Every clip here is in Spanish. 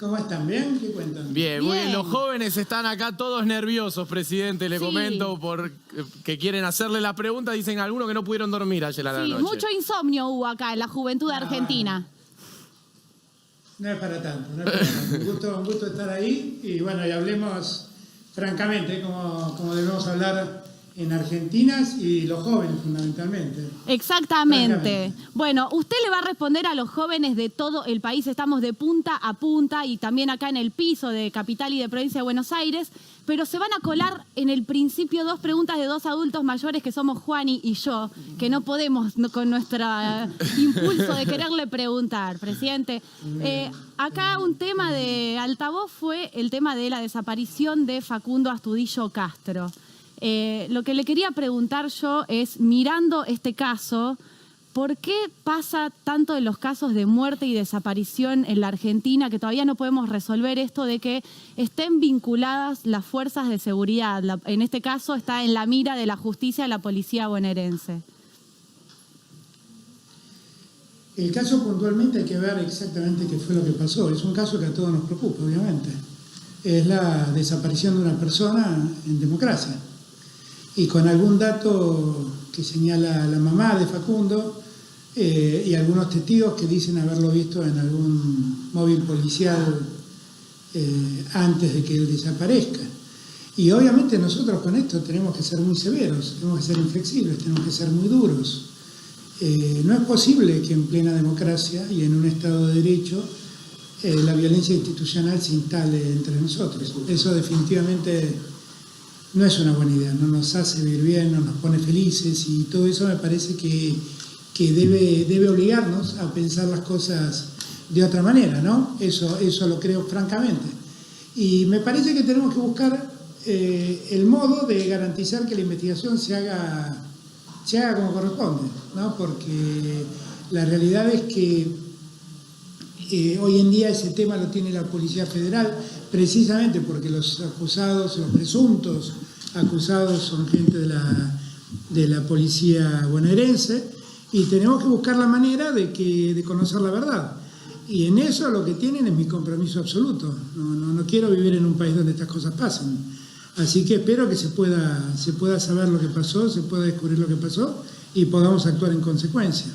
¿Cómo están? ¿Bien? ¿Qué cuentan? Bien, muy bien. Los jóvenes están acá todos nerviosos, presidente. Le comento que quieren hacerle la pregunta. Dicen algunos que no pudieron dormir ayer a la noche. Mucho insomnio hubo acá en la juventud argentina. No es para tanto, no es para tanto. Un gusto estar ahí. Y bueno, y hablemos francamente como debemos hablar en Argentina y los jóvenes fundamentalmente. Exactamente. Bueno, usted le va a responder a los jóvenes de todo el país. Estamos de punta a punta y también acá en el piso de Capital y de Provincia de Buenos Aires. Pero se van a colar en el principio dos preguntas de dos adultos mayores que somos Juani y yo, que no podemos con nuestro impulso de quererle preguntar, presidente. Acá un tema de altavoz fue el tema de la desaparición de Facundo Astudillo Castro. Lo que le quería preguntar yo es, mirando este caso, ¿por qué pasa tanto en los casos de muerte y desaparición en la Argentina que todavía no podemos resolver esto de que estén vinculadas las fuerzas de seguridad? En este caso está en la mira de la justicia de la policía bonaerense. El caso puntualmente hay que ver exactamente qué fue lo que pasó. Es un caso que a todos nos preocupa, obviamente. Es la desaparición de una persona en democracia. Y con algún dato que señala la mamá de Facundo y algunos testigos que dicen haberlo visto en algún móvil policial antes de que él desaparezca. Y obviamente nosotros con esto tenemos que ser muy severos, tenemos que ser inflexibles, tenemos que ser muy duros. No es posible que en plena democracia y en un Estado de Derecho la violencia institucional se instale entre nosotros. Eso definitivamente no es una buena idea, no nos hace vivir bien, no nos pone felices y todo eso me parece que debe obligarnos a pensar las cosas de otra manera, ¿no? Eso lo creo francamente. Y me parece que tenemos que buscar el modo de garantizar que la investigación se haga como corresponde, ¿no? Porque la realidad es que hoy en día ese tema lo tiene la Policía Federal, precisamente porque los acusados, los presuntos acusados son gente de la policía bonaerense y tenemos que buscar la manera de conocer la verdad. Y en eso lo que tienen es mi compromiso absoluto. No quiero vivir en un país donde estas cosas pasen. Así que espero que se pueda saber lo que pasó, se pueda descubrir lo que pasó y podamos actuar en consecuencia.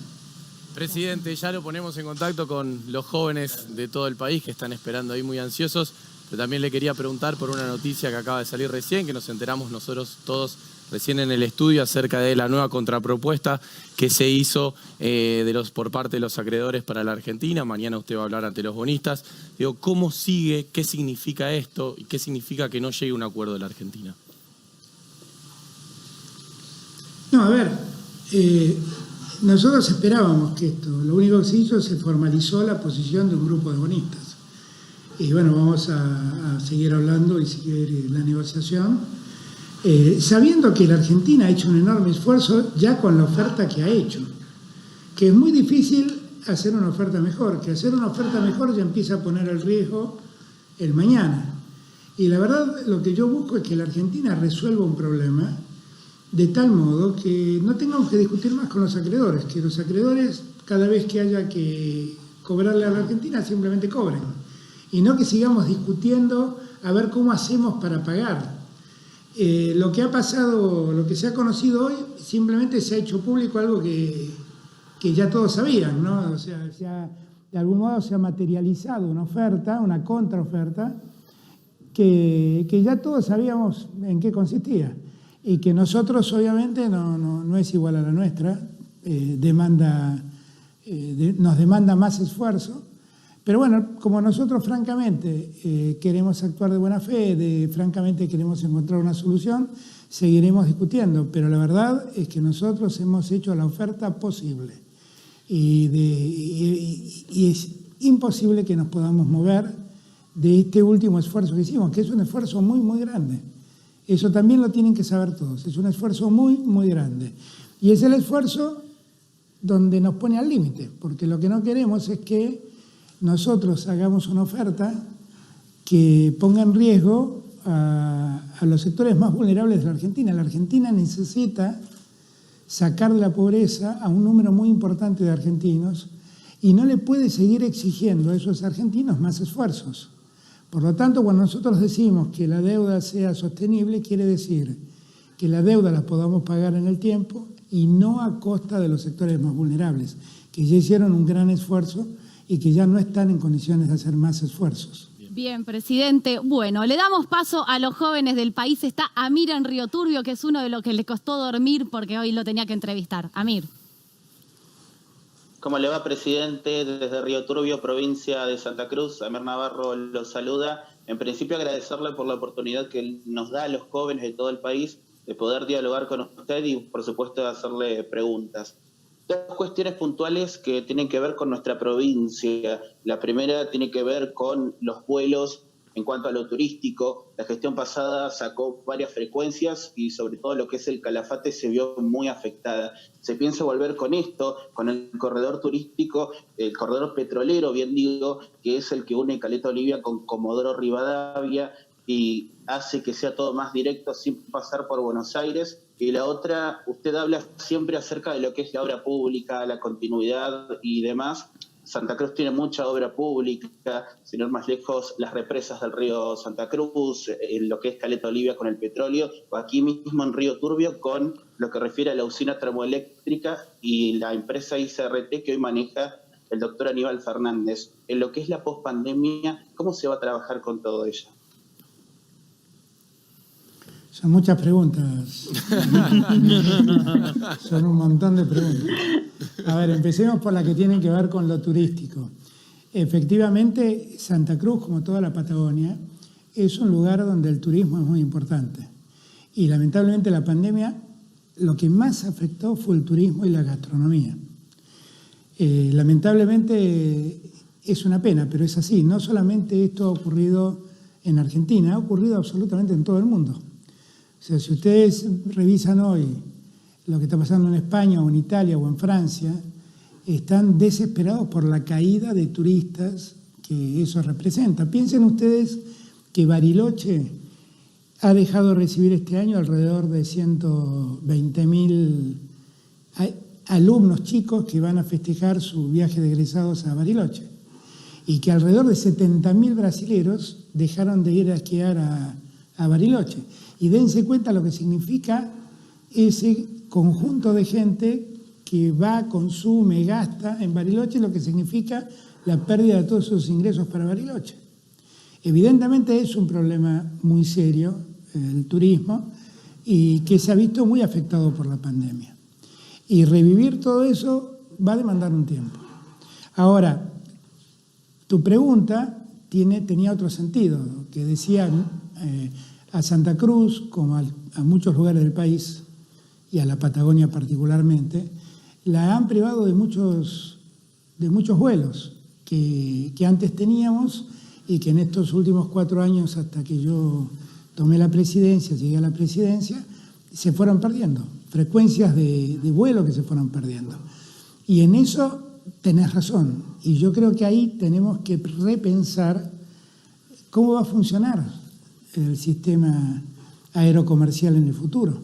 Presidente, ya lo ponemos en contacto con los jóvenes de todo el país que están esperando ahí muy ansiosos, pero también le quería preguntar por una noticia que acaba de salir recién, que nos enteramos nosotros todos recién en el estudio acerca de la nueva contrapropuesta que se hizo por parte de los acreedores para la Argentina. Mañana usted va a hablar ante los bonistas. Digo, ¿cómo sigue? ¿Qué significa esto? ¿Y qué significa que no llegue a un acuerdo de la Argentina? No, a ver, nosotros esperábamos que esto, lo único que se hizo se formalizó la posición de un grupo de bonistas. Y bueno, vamos a seguir hablando y seguir la negociación, sabiendo que la Argentina ha hecho un enorme esfuerzo ya con la oferta que ha hecho, que es muy difícil hacer una oferta mejor, que hacer una oferta mejor ya empieza a poner en riesgo el mañana. Y la verdad, lo que yo busco es que la Argentina resuelva un problema de tal modo que no tengamos que discutir más con los acreedores, que los acreedores cada vez que haya que cobrarle a la Argentina simplemente cobren, y no que sigamos discutiendo a ver cómo hacemos para pagar. Lo que ha pasado, lo que se ha conocido hoy, simplemente se ha hecho público algo que ya todos sabían, ¿no? O sea, de algún modo se ha materializado una oferta, una contraoferta, que ya todos sabíamos en qué consistía. Y que nosotros obviamente no es igual a la nuestra, nos demanda más esfuerzo, pero bueno, como nosotros francamente queremos actuar de buena fe, francamente queremos encontrar una solución, seguiremos discutiendo, pero la verdad es que nosotros hemos hecho la oferta posible y es imposible que nos podamos mover de este último esfuerzo que hicimos, que es un esfuerzo muy, muy grande. Eso también lo tienen que saber todos. Es un esfuerzo muy, muy grande. Y es el esfuerzo donde nos pone al límite, porque lo que no queremos es que nosotros hagamos una oferta que ponga en riesgo a los sectores más vulnerables de la Argentina. La Argentina necesita sacar de la pobreza a un número muy importante de argentinos y no le puede seguir exigiendo a esos argentinos más esfuerzos. Por lo tanto, cuando nosotros decimos que la deuda sea sostenible, quiere decir que la deuda la podamos pagar en el tiempo y no a costa de los sectores más vulnerables, que ya hicieron un gran esfuerzo y que ya no están en condiciones de hacer más esfuerzos. Bien, presidente. Bueno, le damos paso a los jóvenes del país. Está Amir en Río Turbio, que es uno de los que le costó dormir porque hoy lo tenía que entrevistar. Amir. ¿Cómo le va, presidente? Desde Río Turbio, provincia de Santa Cruz, Amir Navarro lo saluda. En principio, agradecerle por la oportunidad que nos da a los jóvenes de todo el país de poder dialogar con usted y, por supuesto, de hacerle preguntas. Dos cuestiones puntuales que tienen que ver con nuestra provincia. La primera tiene que ver con los vuelos en cuanto a lo turístico. La gestión pasada sacó varias frecuencias y sobre todo lo que es el Calafate se vio muy afectada. Se piensa volver con esto, con el corredor turístico, el corredor petrolero, bien digo, que es el que une Caleta Olivia con Comodoro Rivadavia y hace que sea todo más directo sin pasar por Buenos Aires. Y la otra, usted habla siempre acerca de lo que es la obra pública, la continuidad y demás. Santa Cruz tiene mucha obra pública, sin ir más lejos, las represas del río Santa Cruz, en lo que es Caleta Olivia con el petróleo, o aquí mismo en Río Turbio con lo que refiere a la usina termoeléctrica y la empresa ICRT que hoy maneja el doctor Aníbal Fernández. En lo que es la pospandemia, ¿cómo se va a trabajar con todo ello? Son muchas preguntas. Son un montón de preguntas. A ver, empecemos por la que tienen que ver con lo turístico. Efectivamente, Santa Cruz, como toda la Patagonia, es un lugar donde el turismo es muy importante. Y lamentablemente la pandemia lo que más afectó fue el turismo y la gastronomía. Lamentablemente es una pena, pero es así. No solamente esto ha ocurrido en Argentina, ha ocurrido absolutamente en todo el mundo. O sea, si ustedes revisan hoy lo que está pasando en España o en Italia o en Francia, están desesperados por la caída de turistas que eso representa. Piensen ustedes que Bariloche ha dejado de recibir este año alrededor de 120.000 alumnos chicos que van a festejar su viaje de egresados a Bariloche y que alrededor de 70.000 brasileros dejaron de ir a esquiar a Bariloche. Y dense cuenta lo que significa ese conjunto de gente que va, consume, gasta en Bariloche, lo que significa la pérdida de todos sus ingresos para Bariloche. Evidentemente es un problema muy serio el turismo y que se ha visto muy afectado por la pandemia. Y revivir todo eso va a demandar un tiempo. Ahora, tu pregunta tenía otro sentido, que decía a Santa Cruz, como a muchos lugares del país y a la Patagonia particularmente, la han privado de muchos vuelos que antes teníamos y que en estos últimos 4 años, hasta que yo tomé la presidencia, llegué a la presidencia, se fueron perdiendo, frecuencias de vuelo que se fueron perdiendo. Y en eso tenés razón, y yo creo que ahí tenemos que repensar cómo va a funcionar el sistema aerocomercial en el futuro.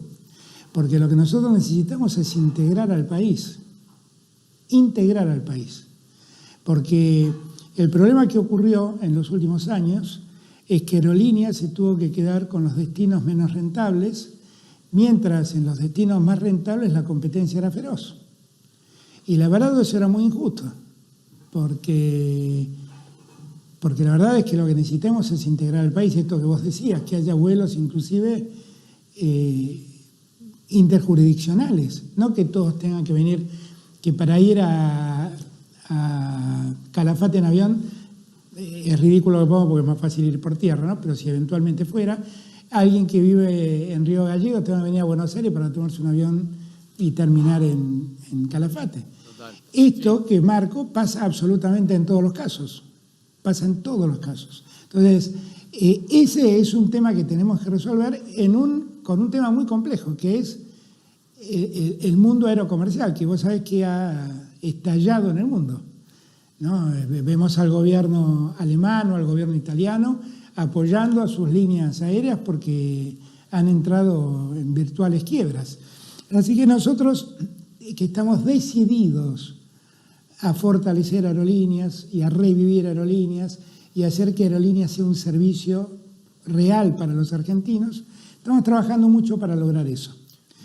Porque lo que nosotros necesitamos es integrar al país. Porque el problema que ocurrió en los últimos años es que Aerolíneas se tuvo que quedar con los destinos menos rentables, mientras en los destinos más rentables la competencia era feroz. Y la verdad eso era muy injusto, porque la verdad es que lo que necesitamos es integrar al país, esto que vos decías, que haya vuelos inclusive interjurisdiccionales, no que todos tengan que venir, que para ir a Calafate en avión, es ridículo que pongo porque es más fácil ir por tierra, ¿no? Pero si eventualmente fuera, alguien que vive en Río Gallegos tenga que venir a Buenos Aires para tomarse un avión y terminar en Calafate. Total. Esto que marco pasa absolutamente en todos los casos. Pasa en todos los casos. Entonces, ese es un tema que tenemos que resolver con un tema muy complejo, que es el mundo aerocomercial, que vos sabés que ha estallado en el mundo, ¿no? Vemos al gobierno alemán o al gobierno italiano apoyando a sus líneas aéreas porque han entrado en virtuales quiebras. Así que nosotros, que estamos decididos a fortalecer aerolíneas y a revivir aerolíneas y a hacer que aerolíneas sea un servicio real para los argentinos. Estamos trabajando mucho para lograr eso.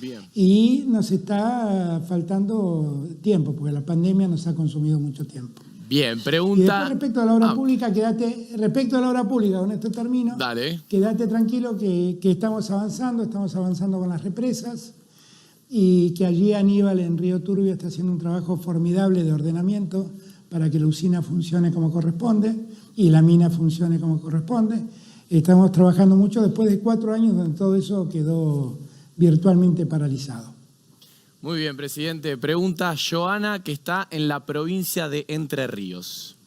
Bien. Y nos está faltando tiempo, porque la pandemia nos ha consumido mucho tiempo. Bien, Y pregunta... después, respecto a la obra pública, respecto a la obra pública, con esto termino, Dale. quédate tranquilo que estamos avanzando con las represas, y que allí Aníbal en Río Turbio está haciendo un trabajo formidable de ordenamiento para que la usina funcione como corresponde y la mina funcione como corresponde. Estamos trabajando mucho después de 4 años donde todo eso quedó virtualmente paralizado. Muy bien, presidente. Pregunta Joana, que está en la provincia de Entre Ríos.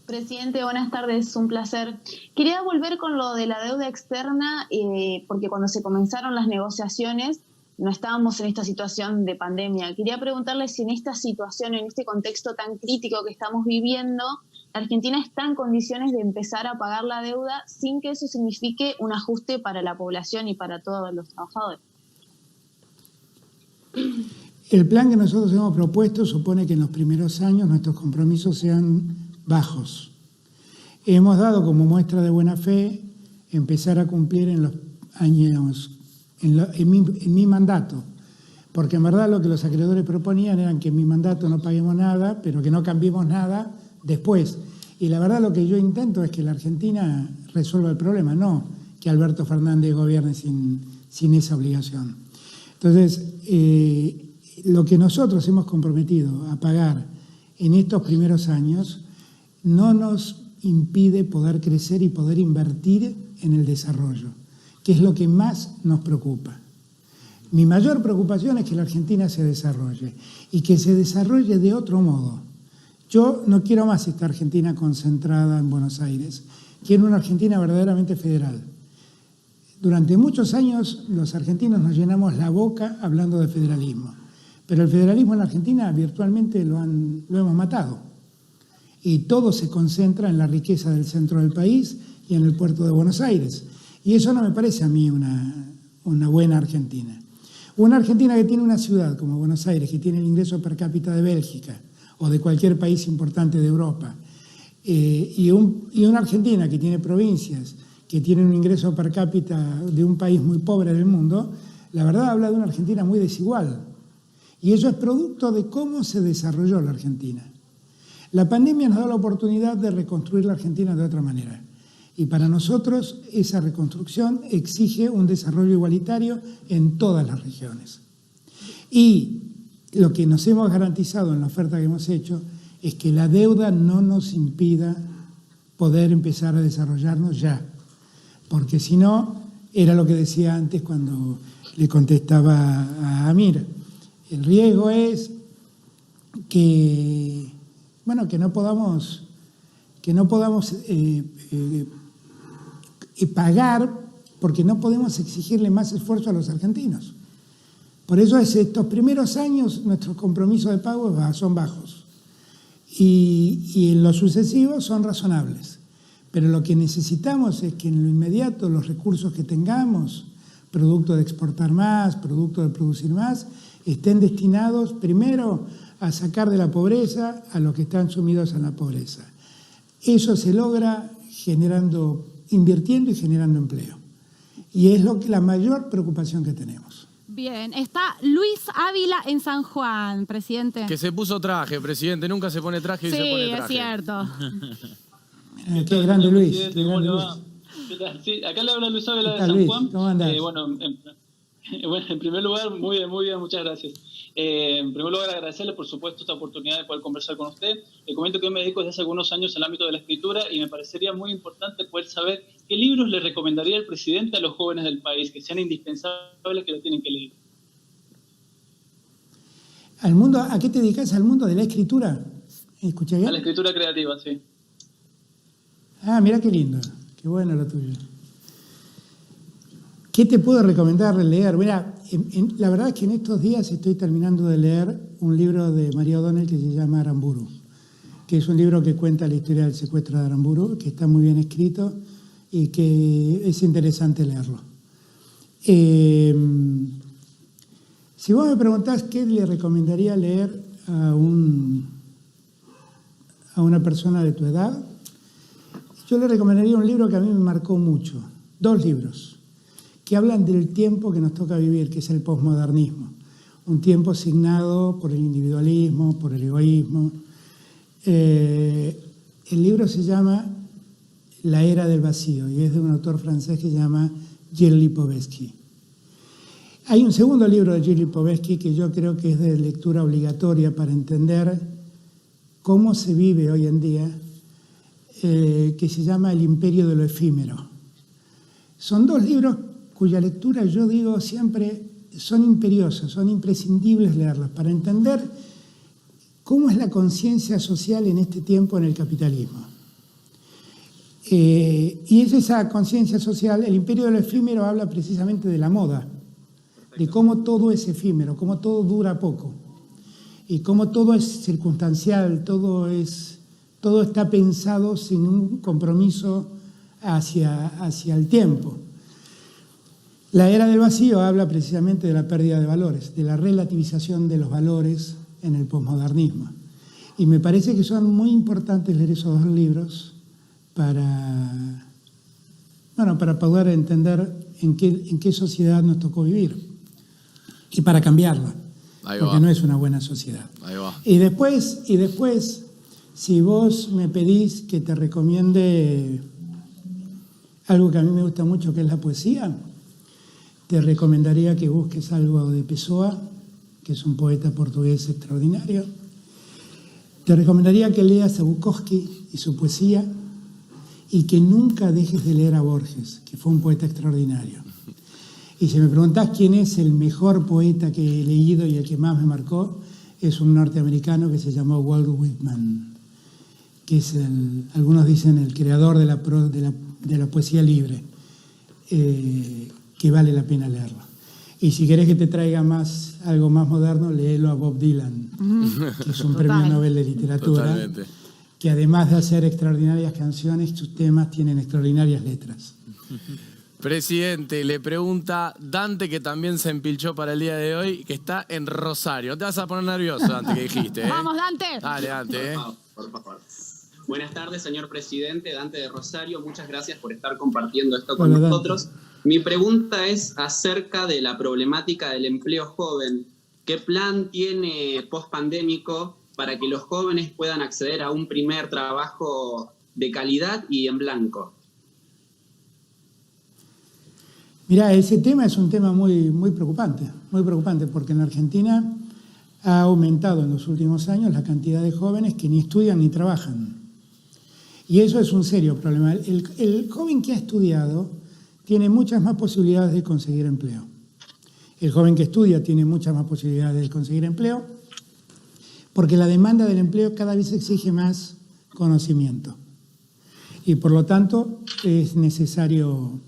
Presidente, buenas tardes, un placer. Quería volver con lo de la deuda externa, porque cuando se comenzaron las negociaciones no estábamos en esta situación de pandemia. Quería preguntarle si en esta situación, en este contexto tan crítico que estamos viviendo, la Argentina está en condiciones de empezar a pagar la deuda sin que eso signifique un ajuste para la población y para todos los trabajadores. El plan que nosotros hemos propuesto supone que en los primeros años nuestros compromisos sean bajos. Hemos dado como muestra de buena fe empezar a cumplir en los años, en mi mandato, porque en verdad lo que los acreedores proponían eran que en mi mandato no paguemos nada, pero que no cambiemos nada después. Y la verdad lo que yo intento es que la Argentina resuelva el problema, no que Alberto Fernández gobierne sin esa obligación. Entonces, lo que nosotros hemos comprometido a pagar en estos primeros años no nos impide poder crecer y poder invertir en el desarrollo, que es lo que más nos preocupa. Mi mayor preocupación es que la Argentina se desarrolle y que se desarrolle de otro modo. Yo no quiero más esta Argentina concentrada en Buenos Aires, quiero una Argentina verdaderamente federal. Durante muchos años los argentinos nos llenamos la boca hablando de federalismo, pero el federalismo en la Argentina virtualmente lo hemos matado. Y todo se concentra en la riqueza del centro del país y en el puerto de Buenos Aires. Y eso no me parece a mí una buena Argentina. Una Argentina que tiene una ciudad como Buenos Aires, que tiene el ingreso per cápita de Bélgica o de cualquier país importante de Europa, y una Argentina que tiene provincias que tienen un ingreso per cápita de un país muy pobre del mundo, la verdad habla de una Argentina muy desigual. Y eso es producto de cómo se desarrolló la Argentina. La pandemia nos da la oportunidad de reconstruir la Argentina de otra manera. Y para nosotros esa reconstrucción exige un desarrollo igualitario en todas las regiones. Y lo que nos hemos garantizado en la oferta que hemos hecho es que la deuda no nos impida poder empezar a desarrollarnos ya. Porque si no, era lo que decía antes cuando le contestaba a Amir. El riesgo es que no podamos pagar porque no podemos exigirle más esfuerzo a los argentinos. Por eso estos primeros años nuestros compromisos de pago son bajos y en los sucesivos son razonables. Pero lo que necesitamos es que en lo inmediato los recursos que tengamos, producto de exportar más, producto de producir más, estén destinados primero a sacar de la pobreza a los que están sumidos en la pobreza. Eso se logra invirtiendo y generando empleo. Y es la mayor preocupación que tenemos. Bien, está Luis Ávila en San Juan, presidente. Que se puso traje, presidente. Nunca se pone traje y se pone traje. Sí, es cierto. Qué grande Luis. ¿Cómo le va? ¿Qué tal? Sí, acá le habla Luis Ávila de San Juan. ¿Cómo andás? Bueno, en primer lugar, muy bien, muchas gracias. En primer lugar, agradecerle, por supuesto, esta oportunidad de poder conversar con usted. Le comento que me dedico desde hace algunos años al ámbito de la escritura y me parecería muy importante poder saber qué libros le recomendaría el presidente a los jóvenes del país, que sean indispensables, que lo tienen que leer. ¿A qué te dedicas? ¿Al mundo de la escritura? ¿Escuché bien? A la escritura creativa, sí. Ah, mira qué lindo, qué bueno lo tuyo. ¿Qué te puedo recomendar leer? Mira, la verdad es que en estos días estoy terminando de leer un libro de María O'Donnell que se llama Aramburu, que es un libro que cuenta la historia del secuestro de Aramburu, que está muy bien escrito y que es interesante leerlo. Si vos me preguntás qué le recomendaría leer a un a una persona de tu edad, yo le recomendaría un libro que a mí me marcó mucho. 2 libros que hablan del tiempo que nos toca vivir, que es el posmodernismo. Un tiempo signado por el individualismo, por el egoísmo. El libro se llama La era del vacío y es de un autor francés que se llama Gilles Lipovetsky. Hay un segundo libro de Gilles Lipovetsky que yo creo que es de lectura obligatoria para entender cómo se vive hoy en día, que se llama El imperio de lo efímero. Son 2 libros cuya lectura yo digo siempre son imperiosas, son imprescindibles leerlas para entender cómo es la conciencia social en este tiempo en el capitalismo. Y es esa conciencia social, el imperio de lo efímero habla precisamente de la moda, de cómo todo es efímero, cómo todo dura poco y cómo todo es circunstancial, todo está pensado sin un compromiso hacia el tiempo. La era del vacío habla precisamente de la pérdida de valores, de la relativización de los valores en el posmodernismo. Y me parece que son muy importantes leer esos 2 libros para poder entender en qué sociedad nos tocó vivir y para cambiarla, porque no es una buena sociedad. Ahí va. Y después, si vos me pedís que te recomiende algo que a mí me gusta mucho, que es la poesía, te recomendaría que busques algo de Pessoa, que es un poeta portugués extraordinario. Te recomendaría que leas a Bukowski y su poesía y que nunca dejes de leer a Borges, que fue un poeta extraordinario. Y si me preguntás quién es el mejor poeta que he leído y el que más me marcó, es un norteamericano que se llamó Walt Whitman, que es, algunos dicen, el creador de la poesía libre, que vale la pena leerlo. Y si querés que te traiga algo más moderno, léelo a Bob Dylan, que es un premio Nobel de literatura. Totalmente. Que además de hacer extraordinarias canciones, sus temas tienen extraordinarias letras. Presidente, le pregunta Dante, que también se empilchó para el día de hoy, que está en Rosario. No te vas a poner nervioso, Dante, que dijiste. ¡Vamos, Dante! Dale, Dante. Por favor. Buenas tardes, señor presidente. Dante de Rosario, muchas gracias por estar compartiendo esto con nosotros. Dante. Mi pregunta es acerca de la problemática del empleo joven. ¿Qué plan tiene post-pandémico para que los jóvenes puedan acceder a un primer trabajo de calidad y en blanco? Mirá, ese tema es un tema muy preocupante, porque en la Argentina ha aumentado en los últimos años la cantidad de jóvenes que ni estudian ni trabajan. Y eso es un serio problema. El joven que ha estudiado tiene muchas más posibilidades de conseguir empleo. El joven que estudia tiene muchas más posibilidades de conseguir empleo porque la demanda del empleo cada vez exige más conocimiento. Y por lo tanto es necesario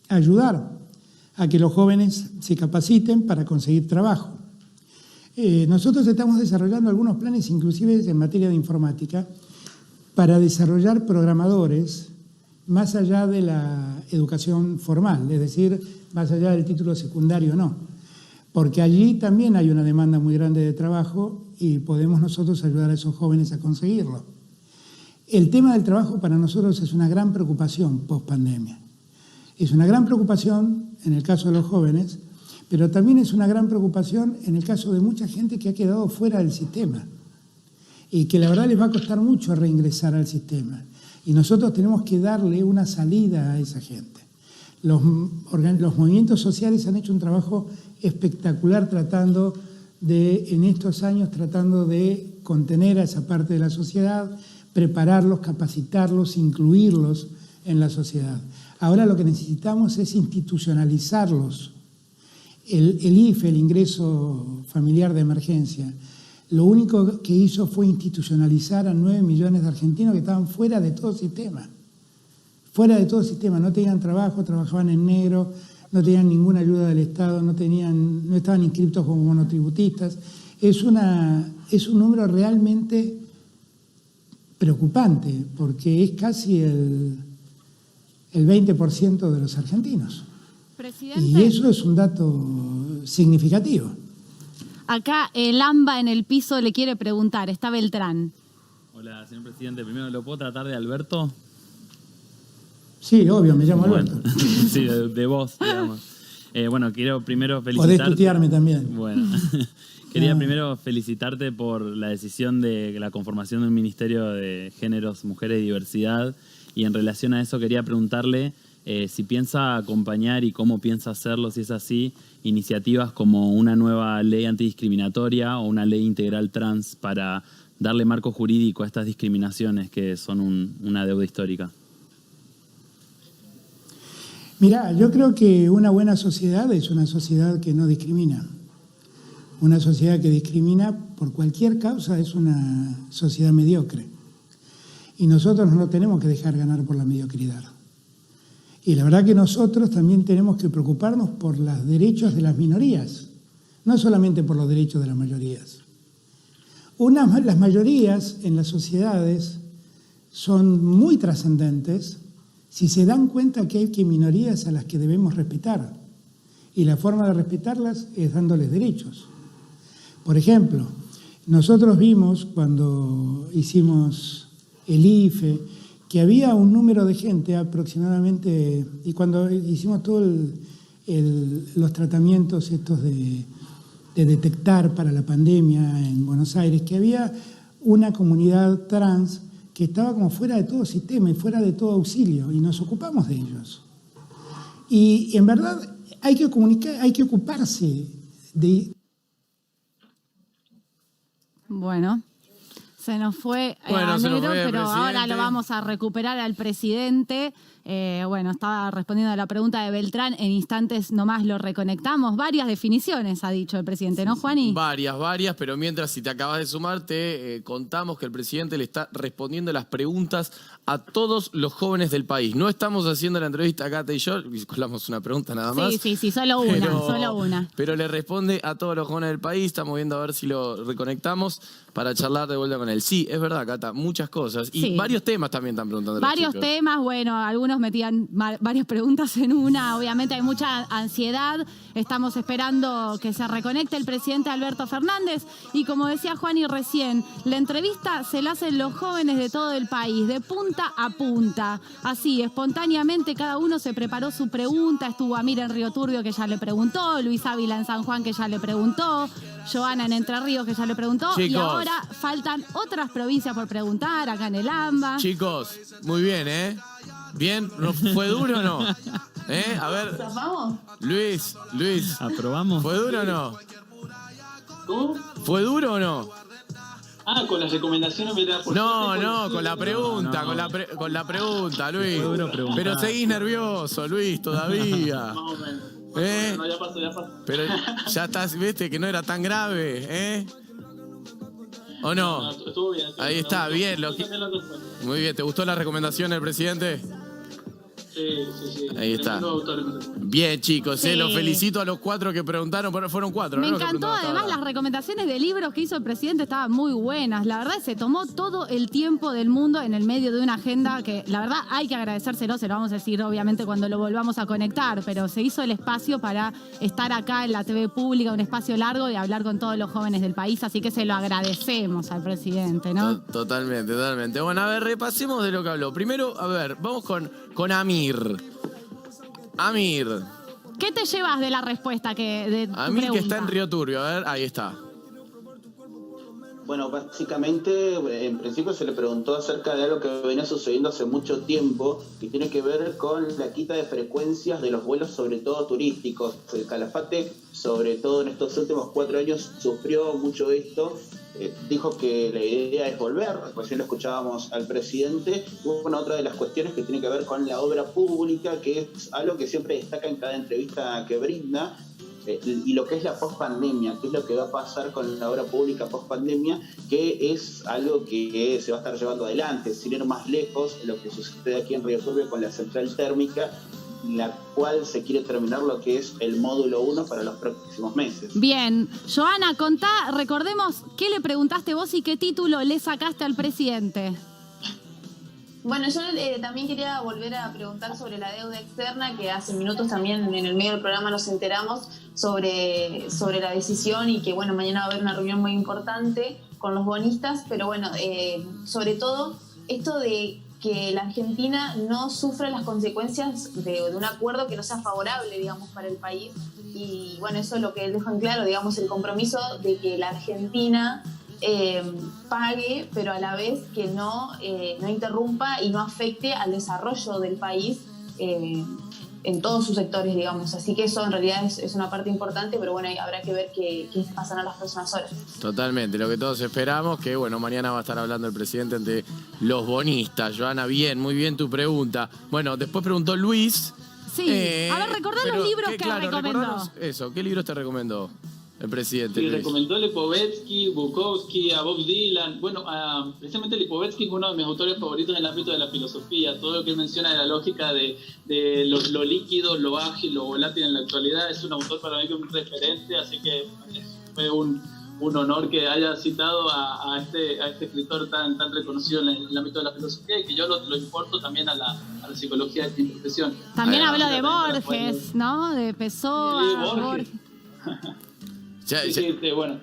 ayudar a que los jóvenes se capaciten para conseguir trabajo. Nosotros estamos desarrollando algunos planes, inclusive en materia de informática, para desarrollar programadores más allá de la educación formal, es decir, más allá del título secundario, no. Porque allí también hay una demanda muy grande de trabajo y podemos nosotros ayudar a esos jóvenes a conseguirlo. El tema del trabajo para nosotros es una gran preocupación post-pandemia. Es una gran preocupación en el caso de los jóvenes, pero también es una gran preocupación en el caso de mucha gente que ha quedado fuera del sistema y que la verdad les va a costar mucho reingresar al sistema. Y nosotros tenemos que darle una salida a esa gente. Los movimientos sociales han hecho un trabajo espectacular en estos años tratando de contener a esa parte de la sociedad, prepararlos, capacitarlos, incluirlos en la sociedad. Ahora lo que necesitamos es institucionalizarlos. El IFE, el ingreso familiar de emergencia, lo único que hizo fue institucionalizar a 9 millones de argentinos que estaban fuera de todo sistema. Fuera de todo sistema, no tenían trabajo, trabajaban en negro, no tenían ninguna ayuda del Estado, no estaban inscritos como monotributistas. Es un número realmente preocupante, porque es casi el 20% de los argentinos. Presidente. Y eso es un dato significativo. Acá el AMBA en el piso le quiere preguntar, está Beltrán. Hola, señor presidente. Primero, ¿lo puedo tratar de Alberto? Sí, obvio, me llamo Alberto. Sí, de vos, digamos. Bueno, quiero primero felicitarte. Podés tutearme también. Bueno, quería primero felicitarte por la decisión de la conformación de un Ministerio de Géneros, Mujeres y Diversidad. Y en relación a eso quería preguntarle si piensa acompañar y cómo piensa hacerlo, si es así, iniciativas como una nueva ley antidiscriminatoria o una ley integral trans para darle marco jurídico a estas discriminaciones que son una deuda histórica. Mirá, yo creo que una buena sociedad es una sociedad que no discrimina. Una sociedad que discrimina por cualquier causa es una sociedad mediocre. Y nosotros no nos tenemos que dejar ganar por la mediocridad. Y la verdad que nosotros también tenemos que preocuparnos por los derechos de las minorías, no solamente por los derechos de las mayorías. Las mayorías en las sociedades son muy trascendentes si se dan cuenta que hay minorías a las que debemos respetar. Y la forma de respetarlas es dándoles derechos. Por ejemplo, nosotros vimos cuando hicimos el IFE, que había un número de gente aproximadamente, y cuando hicimos todos los tratamientos estos de detectar para la pandemia en Buenos Aires, que había una comunidad trans que estaba como fuera de todo sistema y fuera de todo auxilio, y nos ocupamos de ellos. Y en verdad hay que comunicar, hay que ocuparse de... Bueno, se nos fue a Negro, pero ahora lo vamos a recuperar al presidente. Estaba respondiendo a la pregunta de Beltrán. En instantes nomás lo reconectamos. Varias definiciones ha dicho el presidente, ¿no, Juani? Varias, pero mientras, si te acabas de sumar, te contamos que el presidente le está respondiendo las preguntas a todos los jóvenes del país. No estamos haciendo la entrevista a Cata y yo, colamos una pregunta nada más. Sí, solo una. Pero le responde a todos los jóvenes del país. Estamos viendo a ver si lo reconectamos para charlar de vuelta con él. Sí, es verdad, Cata, muchas cosas. Y varios temas también están preguntando los chicos. Varios temas, algunos metían varias preguntas en una. Obviamente hay mucha ansiedad. Estamos esperando que se reconecte el presidente Alberto Fernández. Y como decía Juani recién, la entrevista se la hacen los jóvenes de todo el país, de punta a punta. Así, espontáneamente cada uno se preparó su pregunta. Estuvo Amir en Río Turbio, que ya le preguntó. Luis Ávila en San Juan, que ya le preguntó. Joana en Entre Ríos, que ya le preguntó. Chicos, y ahora faltan otras provincias por preguntar, acá en el AMBA. Chicos, muy bien, ¿eh? ¿Bien? ¿No fue duro o no? A ver. ¿Vamos? Luis. ¿Aprobamos? ¿Fue duro o no? ¿Cómo? ¿Fue duro o no? Con las recomendaciones me da por No, con la pregunta, con la pregunta, Luis. Pero seguís nervioso, Luis, todavía. Más o menos. No, ya pasó. Pero ya estás, viste, que no era tan grave, ¿eh? ¿O no? Estuvo bien. Ahí está, bien. Muy bien, ¿te gustó la recomendación del presidente? Sí. Ahí está. Bien, chicos, Sí. Los felicito a los 4 que preguntaron, pero fueron 4. Me ¿no? encantó, además, las recomendaciones de libros que hizo el presidente estaban muy buenas. La verdad, se tomó todo el tiempo del mundo en el medio de una agenda que, la verdad, hay que agradecérselo. Se lo vamos a decir, obviamente, cuando lo volvamos a conectar, pero se hizo el espacio para estar acá en la TV pública, un espacio largo y hablar con todos los jóvenes del país, así que se lo agradecemos al presidente, ¿no? Totalmente. Bueno, a ver, repasemos de lo que habló. Primero, a ver, vamos con Amir. ¿Qué te llevas de la respuesta de tu Amir, pregunta? que está en Río Turbio, a ver, ahí está. Bueno, básicamente, en principio se le preguntó acerca de algo que venía sucediendo hace mucho tiempo, que tiene que ver con la quita de frecuencias de los vuelos, sobre todo turísticos. El Calafate, sobre todo en estos últimos 4 años, sufrió mucho esto. Dijo que la idea es volver, recién lo escuchábamos al presidente. Bueno, otra de las cuestiones que tiene que ver con la obra pública, que es algo que siempre destaca en cada entrevista que brinda, y lo que es la post-pandemia, qué es lo que va a pasar con la obra pública post-pandemia, que es algo que se va a estar llevando adelante, sin ir más lejos, lo que sucede aquí en Río Turbio con la central térmica, la cual se quiere terminar lo que es el módulo 1 para los próximos meses. Bien, Joana, recordemos qué le preguntaste vos y qué título le sacaste al presidente. Bueno, yo también quería volver a preguntar sobre la deuda externa, que hace minutos también en el medio del programa nos enteramos sobre la decisión y que, bueno, mañana va a haber una reunión muy importante los bonistas, pero bueno, sobre todo esto de que la Argentina no sufra las consecuencias de un acuerdo que no sea favorable, digamos, para el país. Y bueno, eso es lo que él dejó en claro, digamos, el compromiso de que la Argentina pague, pero a la vez que no interrumpa y no afecte al desarrollo del país en todos sus sectores, digamos. Así que eso en realidad es una parte importante, pero bueno, habrá que ver qué pasan a las próximas horas. Totalmente, lo que todos esperamos, que bueno, mañana va a estar hablando el presidente ante los bonistas. Joana, bien, muy bien tu pregunta. Bueno, después preguntó Luis. Sí, a ver, recordá los libros que recomendó. Eso, ¿qué libros te recomendó el presidente? Sí, Luis? recomendó a Lipovetsky, Bukowski, a Bob Dylan. Bueno, precisamente Lipovetsky es uno de mis autores favoritos en el ámbito de la filosofía. Todo lo que él menciona de la lógica de lo líquido, lo ágil, lo volátil en la actualidad. Es un autor para mí que es un referente, así que fue un honor que haya citado a este escritor tan reconocido en el ámbito de la filosofía, y que yo lo importo también a la psicología de mi profesión. También habló de Borges, ¿no? De Pessoa. Sí, Borges. Bueno.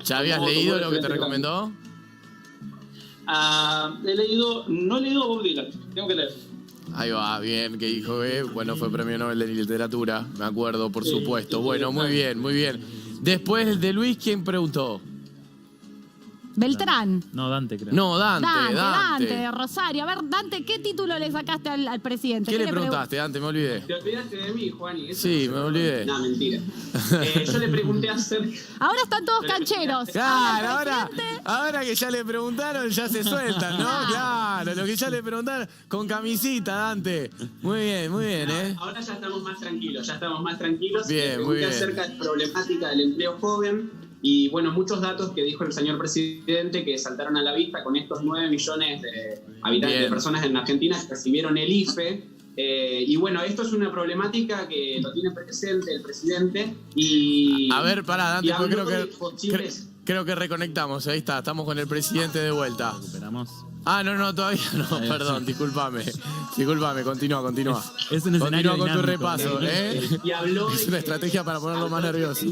¿Ya habías leído lo que te recomendó? No he leído a Bob Dylan, tengo que leer. Ahí va, bien, que dijo que bueno, fue premio Nobel de Literatura, me acuerdo, por supuesto. Sí, bueno, muy bien, muy bien. Después de Luis, ¿quién preguntó? Beltrán. No, Dante, creo. No, Dante. De Rosario. A ver, Dante, ¿qué título le sacaste al presidente? ¿Qué le preguntaste, Dante? Me olvidé. Te olvidaste de mí, Juani. Sí, me olvidé. No, mentira. Yo le pregunté acerca... Ahora están todos cancheros. Claro, ahora que ya le preguntaron, ya se sueltan, ¿no? Claro, lo que ya le preguntaron, con camisita, Dante. Muy bien, ¿eh? Ahora ya estamos más tranquilos, Bien, le muy pregunté bien. acerca de la problemática del empleo joven. Y bueno, muchos datos que dijo el señor presidente que saltaron a la vista con estos 9 millones de habitantes, Bien. de personas en Argentina que recibieron el IFE. Y bueno, esto es una problemática que lo tiene presente el presidente. Y A ver, pará, Dante, porque creo creo que reconectamos. Ahí está, estamos con el presidente de vuelta. Recuperamos. No, todavía no, perdón, discúlpame, continúa. Es un escenario Continúa con tu dinámico, repaso, ¿no? Y habló Es una estrategia para ponerlo más nervioso.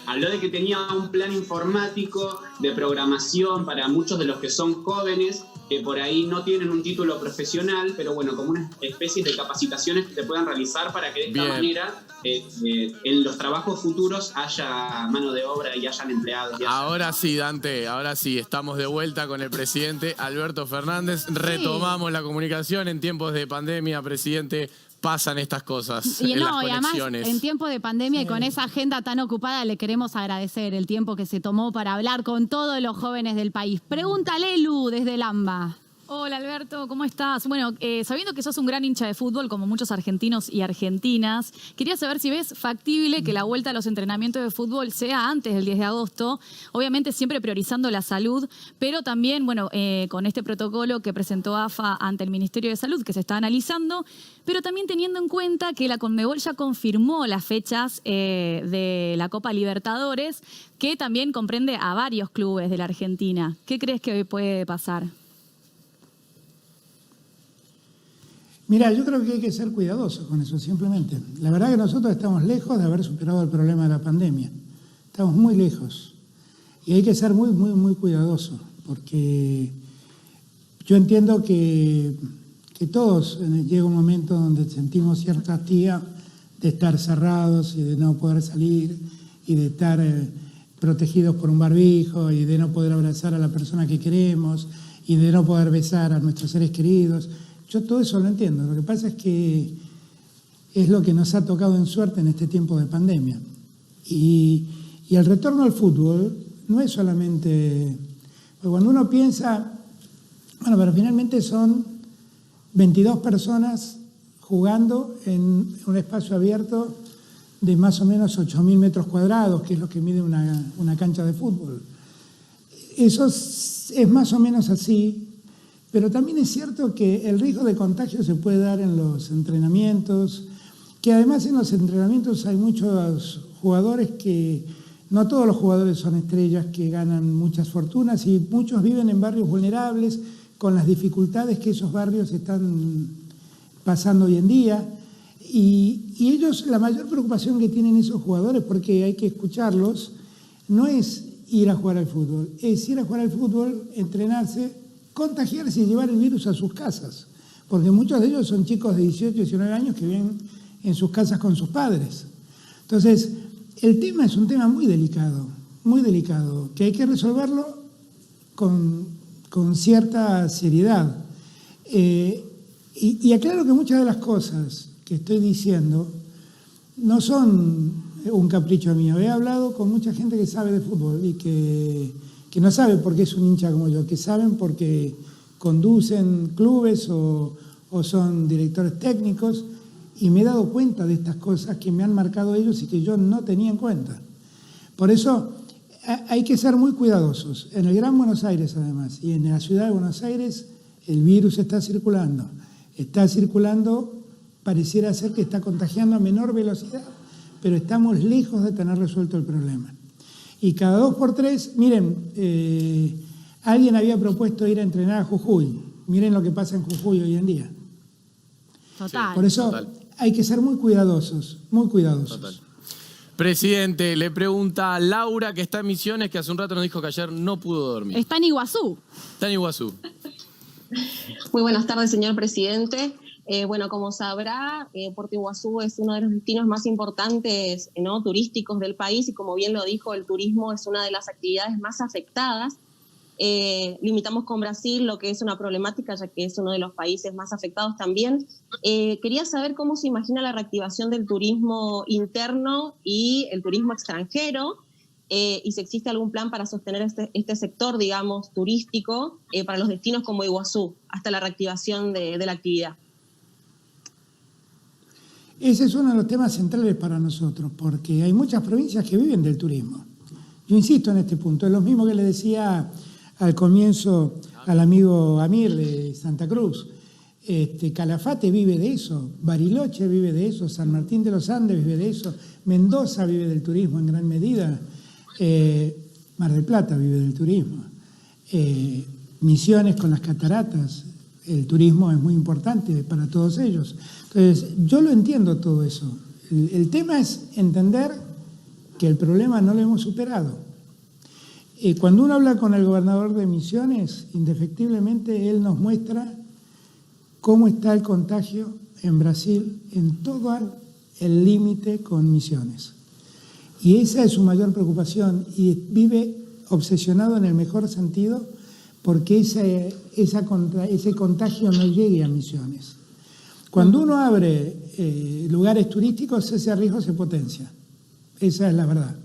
Habló de que tenía un plan informático de programación para muchos de los que son jóvenes, que por ahí no tienen un título profesional, pero bueno, como una especie de capacitaciones que se puedan realizar para que de esta manera en los trabajos futuros haya mano de obra y hayan empleados. Ahora sí, Dante, ahora sí, estamos de vuelta con el presidente Alberto Fernández. Retomamos la comunicación en tiempos de pandemia, presidente. Pasan estas cosas Y en las además, conexiones. en tiempo de pandemia y con esa agenda tan ocupada, le queremos agradecer el tiempo que se tomó para hablar con todos los jóvenes del país. Pregúntale, Lu, desde el AMBA. Hola Alberto, ¿cómo estás? Bueno, sabiendo que sos un gran hincha de fútbol, como muchos argentinos y argentinas, quería saber si ves factible que la vuelta a los entrenamientos de fútbol sea antes del 10 de agosto, obviamente siempre priorizando la salud, pero también, bueno, con este protocolo que presentó AFA ante el Ministerio de Salud, que se está analizando, pero también teniendo en cuenta que la Conmebol ya confirmó las fechas de la Copa Libertadores, que también comprende a varios clubes de la Argentina. ¿Qué crees que puede pasar? Mira, yo creo que hay que ser cuidadosos con eso, simplemente. La verdad que nosotros estamos lejos de haber superado el problema de la pandemia. Estamos muy lejos. Y hay que ser muy, muy, muy cuidadosos, porque yo entiendo que todos llega un momento donde sentimos cierta hastía de estar cerrados y de no poder salir y de estar protegidos por un barbijo y de no poder abrazar a la persona que queremos y de no poder besar a nuestros seres queridos. Yo todo eso lo entiendo. Lo que pasa es que es lo que nos ha tocado en suerte en este tiempo de pandemia. Y el retorno al fútbol no es solamente... Cuando uno piensa, bueno, pero finalmente son 22 personas jugando en un espacio abierto de más o menos 8.000 metros cuadrados, que es lo que mide una cancha de fútbol. Eso es más o menos así. Pero también es cierto que el riesgo de contagio se puede dar en los entrenamientos, que además en los entrenamientos hay muchos jugadores que, no todos los jugadores son estrellas que ganan muchas fortunas y muchos viven en barrios vulnerables con las dificultades que esos barrios están pasando hoy en día. Y ellos, la mayor preocupación que tienen esos jugadores, porque hay que escucharlos, no es ir a jugar al fútbol, es ir a jugar al fútbol, entrenarse, contagiarse y llevar el virus a sus casas, porque muchos de ellos son chicos de 18, 19 años que viven en sus casas con sus padres. Entonces, el tema es un tema muy delicado, que hay que resolverlo con cierta seriedad. Y aclaro que muchas de las cosas que estoy diciendo no son un capricho mío. He hablado con mucha gente que sabe de fútbol y que no sabe por qué es un hincha como yo, que saben porque conducen clubes o son directores técnicos, y me he dado cuenta de estas cosas que me han marcado ellos y que yo no tenía en cuenta. Por eso hay que ser muy cuidadosos. En el Gran Buenos Aires, además, y en la ciudad de Buenos Aires, el virus está circulando. Está circulando, pareciera ser que está contagiando a menor velocidad, pero estamos lejos de tener resuelto el problema. Y cada 2 por 3, miren, alguien había propuesto ir a entrenar a Jujuy. Miren lo que pasa en Jujuy hoy en día. Total. Por eso hay que ser muy cuidadosos, muy cuidadosos. Total. Presidente, le pregunta a Laura, que está en Misiones, que hace un rato nos dijo que ayer no pudo dormir. Está en Iguazú. Está en Iguazú. Muy buenas tardes, señor presidente. Bueno, como sabrá, Puerto Iguazú es uno de los destinos más importantes, ¿no?, turísticos del país, y como bien lo dijo, el turismo es una de las actividades más afectadas. Limitamos con Brasil lo que es una problemática, ya que es uno de los países más afectados también. Quería saber cómo se imagina la reactivación del turismo interno y el turismo extranjero, y si existe algún plan para sostener este sector, digamos, turístico para los destinos como Iguazú, hasta la reactivación de la actividad. Ese es uno de los temas centrales para nosotros, porque hay muchas provincias que viven del turismo. Yo insisto en este punto, es lo mismo que le decía al comienzo al amigo Amir de Santa Cruz. Calafate vive de eso, Bariloche vive de eso, San Martín de los Andes vive de eso, Mendoza vive del turismo en gran medida, Mar del Plata vive del turismo, Misiones con las cataratas, el turismo es muy importante para todos ellos. Entonces, yo lo entiendo todo eso. El tema es entender que el problema no lo hemos superado. Cuando uno habla con el gobernador de Misiones, indefectiblemente él nos muestra cómo está el contagio en Brasil en todo el límite con Misiones. Y esa es su mayor preocupación, y vive obsesionado en el mejor sentido porque ese contagio no llegue a Misiones. Cuando uno abre lugares turísticos, ese riesgo se potencia. Esa es la verdad.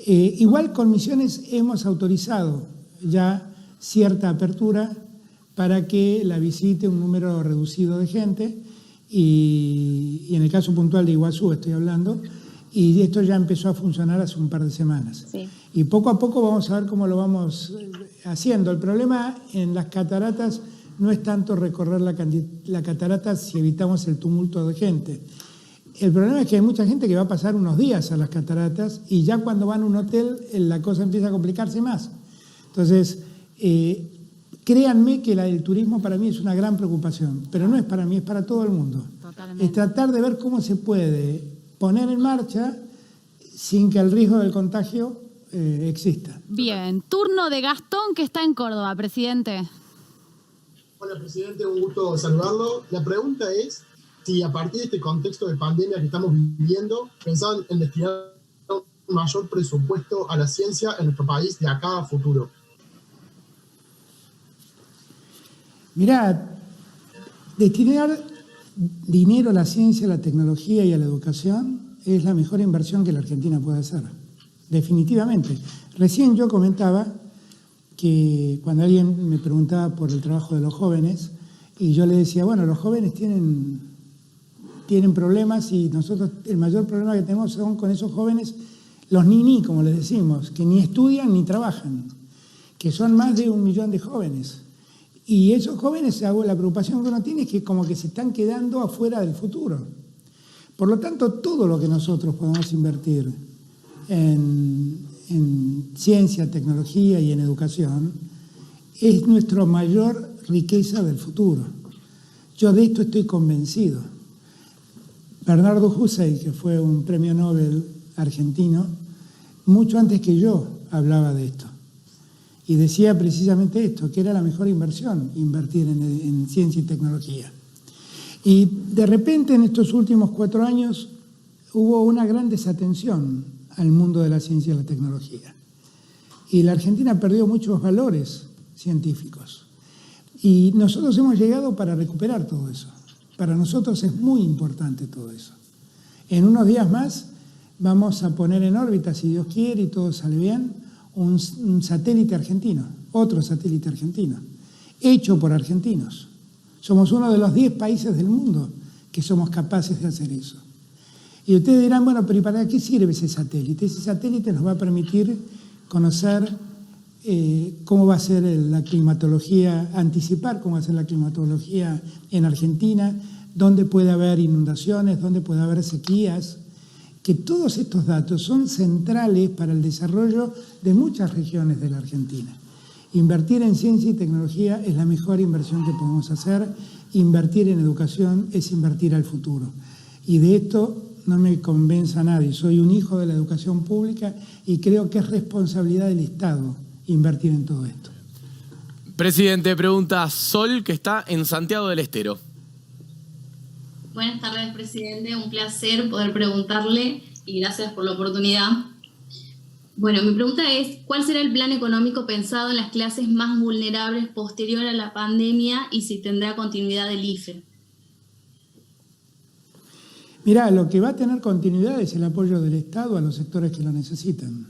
Igual con Misiones hemos autorizado ya cierta apertura para que la visite un número reducido de gente, y en el caso puntual de Iguazú estoy hablando, y esto ya empezó a funcionar hace un par de semanas. Sí. Y poco a poco vamos a ver cómo lo vamos haciendo. El problema en las cataratas no es tanto recorrer la catarata si evitamos el tumulto de gente. El problema es que hay mucha gente que va a pasar unos días a las cataratas, y ya cuando van a un hotel la cosa empieza a complicarse más. Entonces, créanme que el turismo para mí es una gran preocupación, pero no es para mí, es para todo el mundo. Totalmente. Es tratar de ver cómo se puede poner en marcha sin que el riesgo del contagio exista. Bien, turno de Gastón, que está en Córdoba, presidente. Hola, presidente, un gusto saludarlo. La pregunta es si a partir de este contexto de pandemia que estamos viviendo, pensaban en destinar un mayor presupuesto a la ciencia en nuestro país de acá a futuro. Mirá, destinar dinero a la ciencia, a la tecnología y a la educación es la mejor inversión que la Argentina puede hacer, definitivamente. Recién yo comentaba que cuando alguien me preguntaba por el trabajo de los jóvenes, y yo le decía, bueno, los jóvenes tienen problemas, y nosotros el mayor problema que tenemos son con esos jóvenes, los niní, como les decimos, que ni estudian ni trabajan, que son más de 1 millón de jóvenes. Y esos jóvenes, la preocupación que uno tiene es que como que se están quedando afuera del futuro. Por lo tanto, todo lo que nosotros podamos invertir en ciencia, tecnología y en educación es nuestra mayor riqueza del futuro. Yo de esto estoy convencido. Bernardo Husserl, que fue un premio Nobel argentino, mucho antes que yo hablaba de esto. Y decía precisamente esto, que era la mejor inversión, invertir en ciencia y tecnología. Y de repente en estos últimos 4 años hubo una gran desatención al mundo de la ciencia y la tecnología. Y la Argentina perdió muchos valores científicos. Y nosotros hemos llegado para recuperar todo eso. Para nosotros es muy importante todo eso. En unos días más vamos a poner en órbita, si Dios quiere y todo sale bien, un satélite argentino, otro satélite argentino, hecho por argentinos. Somos uno de los 10 países del mundo que somos capaces de hacer eso. Y ustedes dirán, bueno, pero ¿y para qué sirve ese satélite? Ese satélite nos va a permitir conocer cómo va a ser la climatología, anticipar cómo va a ser la climatología en Argentina, dónde puede haber inundaciones, dónde puede haber sequías, que todos estos datos son centrales para el desarrollo de muchas regiones de la Argentina. Invertir en ciencia y tecnología es la mejor inversión que podemos hacer. Invertir en educación es invertir al futuro. Y de esto no me convenza a nadie. Soy un hijo de la educación pública y creo que es responsabilidad del Estado invertir en todo esto. Presidente, pregunta Sol, que está en Santiago del Estero. Buenas tardes, presidente. Un placer poder preguntarle y gracias por la oportunidad. Bueno, mi pregunta es, ¿cuál será el plan económico pensado en las clases más vulnerables posterior a la pandemia y si tendrá continuidad el IFE? Mirá, lo que va a tener continuidad es el apoyo del Estado a los sectores que lo necesitan.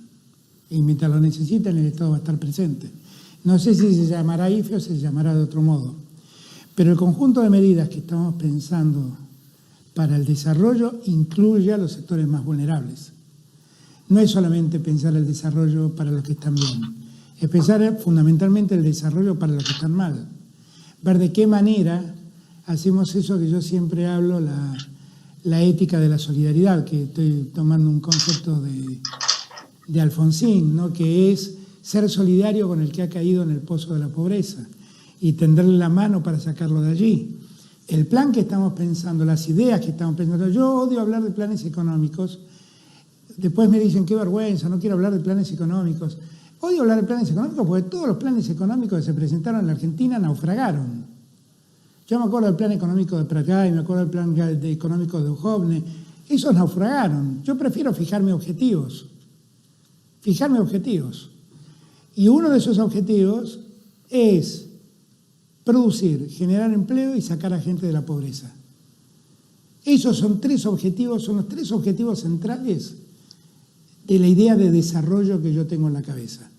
Y mientras lo necesiten, el Estado va a estar presente. No sé si se llamará IFE o se llamará de otro modo. Pero el conjunto de medidas que estamos pensando para el desarrollo incluye a los sectores más vulnerables. No es solamente pensar el desarrollo para los que están bien, es pensar fundamentalmente el desarrollo para los que están mal. Ver de qué manera hacemos eso que yo siempre hablo, la ética de la solidaridad, que estoy tomando un concepto de Alfonsín, ¿no? Que es ser solidario con el que ha caído en el pozo de la pobreza y tenderle la mano para sacarlo de allí. El plan que estamos pensando, las ideas que estamos pensando, yo odio hablar de planes económicos, después me dicen qué vergüenza, no quiero hablar de planes económicos. Odio hablar de planes económicos porque todos los planes económicos que se presentaron en la Argentina naufragaron. Yo me acuerdo del plan económico de Pratgay, me acuerdo del plan económico de Duhovne, esos naufragaron. Yo prefiero fijarme objetivos. Y uno de esos objetivos es producir, generar empleo y sacar a gente de la pobreza. Esos son los 3 objetivos centrales de la idea de desarrollo que yo tengo en la cabeza.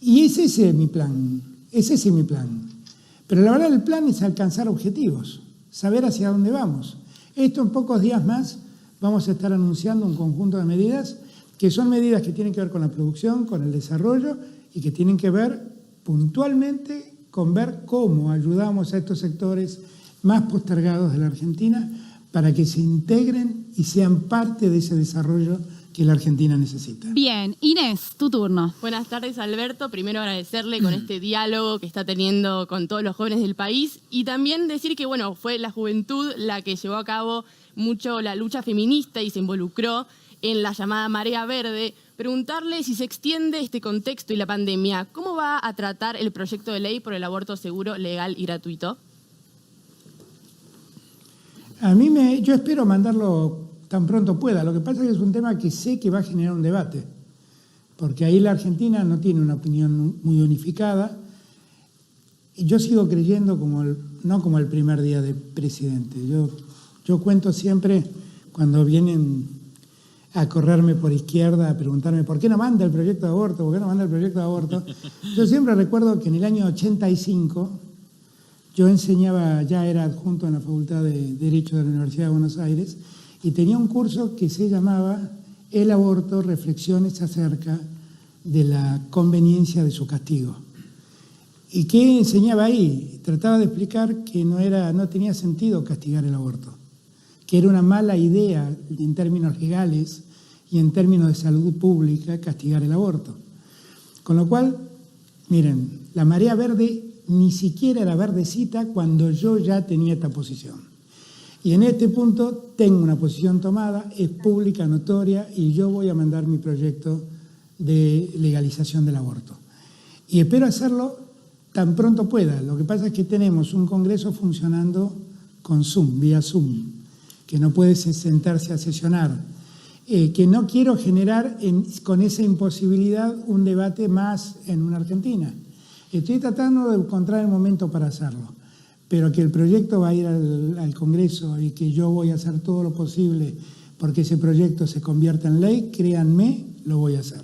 Y ese es mi plan. Pero la verdad el plan es alcanzar objetivos, saber hacia dónde vamos. Esto en pocos días más vamos a estar anunciando un conjunto de medidas que son medidas que tienen que ver con la producción, con el desarrollo y que tienen que ver puntualmente con ver cómo ayudamos a estos sectores más postergados de la Argentina para que se integren y sean parte de ese desarrollo que la Argentina necesita. Bien, Inés, tu turno. Buenas tardes, Alberto. Primero agradecerle con este diálogo que está teniendo con todos los jóvenes del país y también decir que, bueno, fue la juventud la que llevó a cabo mucho la lucha feminista y se involucró en la llamada Marea Verde. Preguntarle si se extiende este contexto y la pandemia, ¿cómo va a tratar el proyecto de ley por el aborto seguro, legal y gratuito? Yo espero mandarlo tan pronto pueda. Lo que pasa es que es un tema que sé que va a generar un debate, porque ahí la Argentina no tiene una opinión muy unificada. Y yo sigo creyendo no como el primer día de presidente. Yo cuento siempre cuando vienen a correrme por izquierda, a preguntarme ¿por qué no manda el proyecto de aborto? ¿Por qué no manda el proyecto de aborto? Yo siempre recuerdo que en el año 85 yo enseñaba, ya era adjunto en la Facultad de Derecho de la Universidad de Buenos Aires y tenía un curso que se llamaba El aborto, reflexiones acerca de la conveniencia de su castigo. ¿Y qué enseñaba ahí? Trataba de explicar que no tenía sentido castigar el aborto, que era una mala idea en términos legales y en términos de salud pública castigar el aborto. Con lo cual, miren, la Marea Verde ni siquiera era verdecita cuando yo ya tenía esta posición. Y en este punto tengo una posición tomada, es pública, notoria, y yo voy a mandar mi proyecto de legalización del aborto. Y espero hacerlo tan pronto pueda. Lo que pasa es que tenemos un Congreso funcionando con Zoom, vía Zoom, que no puede sentarse a sesionar, que no quiero generar con esa imposibilidad un debate más en una Argentina. Estoy tratando de encontrar el momento para hacerlo, pero que el proyecto va a ir al Congreso y que yo voy a hacer todo lo posible porque ese proyecto se convierta en ley, créanme, lo voy a hacer.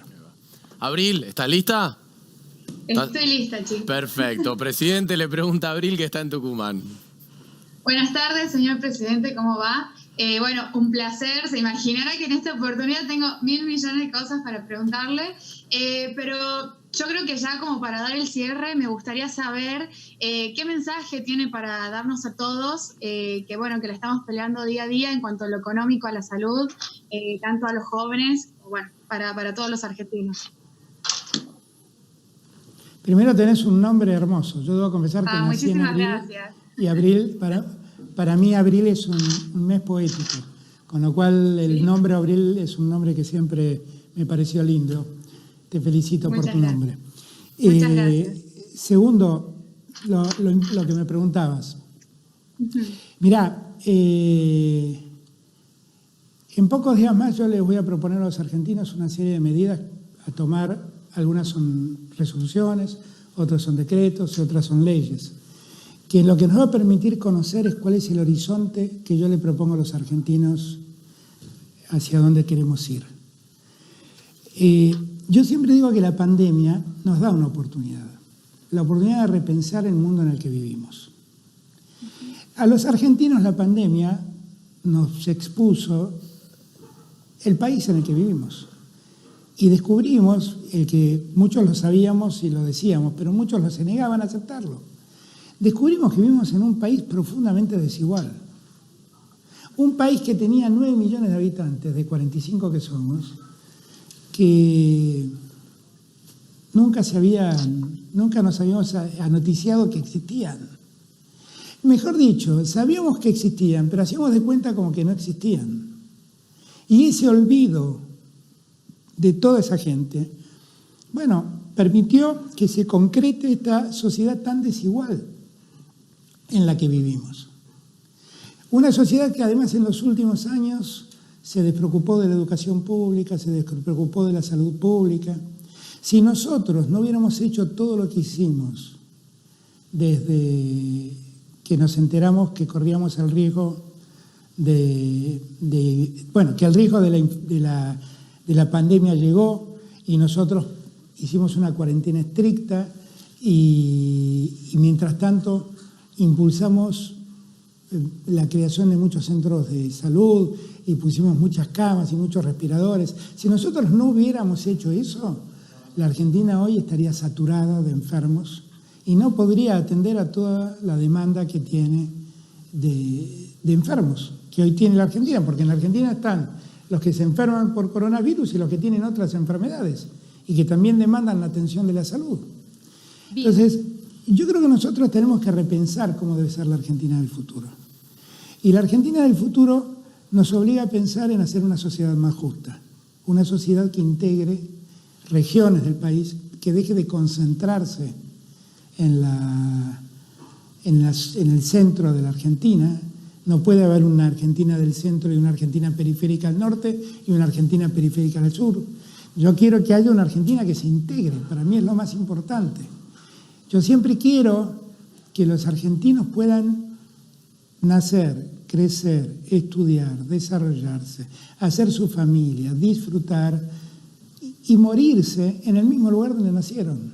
Abril, ¿estás lista? Estoy lista, chicos. Perfecto. Presidente le pregunta a Abril, que está en Tucumán. Buenas tardes, señor presidente, ¿cómo va? Bueno, un placer. Se imaginará que en esta oportunidad tengo 1.000 millones de cosas para preguntarle, pero yo creo que ya como para dar el cierre me gustaría saber qué mensaje tiene para darnos a todos, que bueno, que la estamos peleando día a día en cuanto a lo económico, a la salud, tanto a los jóvenes, bueno, para todos los argentinos. Primero tenés un nombre hermoso. Yo debo confesar que nací en abril. Muchísimas gracias. Y abril, para mí abril es un mes poético, con lo cual el nombre Abril es un nombre que siempre me pareció lindo. Te felicito por tu nombre. Muchas gracias. Segundo, lo que me preguntabas. Mirá, en pocos días más yo les voy a proponer a los argentinos una serie de medidas a tomar. Algunas son resoluciones, otras son decretos y otras son leyes, que lo que nos va a permitir conocer es cuál es el horizonte que yo le propongo a los argentinos hacia dónde queremos ir. Yo siempre digo que la pandemia nos da una oportunidad, la oportunidad de repensar el mundo en el que vivimos. A los argentinos la pandemia nos expuso el país en el que vivimos. Y descubrimos, el que muchos lo sabíamos y lo decíamos, pero muchos se negaban a aceptarlo. Descubrimos que vivimos en un país profundamente desigual. Un país que tenía 9 millones de habitantes, de 45 que somos, que nunca nos habíamos anoticiado que existían. Mejor dicho, sabíamos que existían, pero hacíamos de cuenta como que no existían. Y ese olvido de toda esa gente, bueno, permitió que se concrete esta sociedad tan desigual en la que vivimos. Una sociedad que además en los últimos años se despreocupó de la educación pública, se despreocupó de la salud pública. Si nosotros no hubiéramos hecho todo lo que hicimos desde que nos enteramos que corríamos el riesgo que el riesgo de la pandemia llegó y nosotros hicimos una cuarentena estricta y mientras tanto impulsamos la creación de muchos centros de salud y pusimos muchas camas y muchos respiradores. Si nosotros no hubiéramos hecho eso, la Argentina hoy estaría saturada de enfermos y no podría atender a toda la demanda que tiene de enfermos que hoy tiene la Argentina, porque en la Argentina están los que se enferman por coronavirus y los que tienen otras enfermedades y que también demandan la atención de la salud. Bien. Entonces, yo creo que nosotros tenemos que repensar cómo debe ser la Argentina del futuro. Y la Argentina del futuro nos obliga a pensar en hacer una sociedad más justa, una sociedad que integre regiones del país, que deje de concentrarse en el centro de la Argentina. No puede haber una Argentina del centro y una Argentina periférica al norte y una Argentina periférica al sur. Yo quiero que haya una Argentina que se integre, para mí es lo más importante. Yo siempre quiero que los argentinos puedan nacer, crecer, estudiar, desarrollarse, hacer su familia, disfrutar y morirse en el mismo lugar donde nacieron.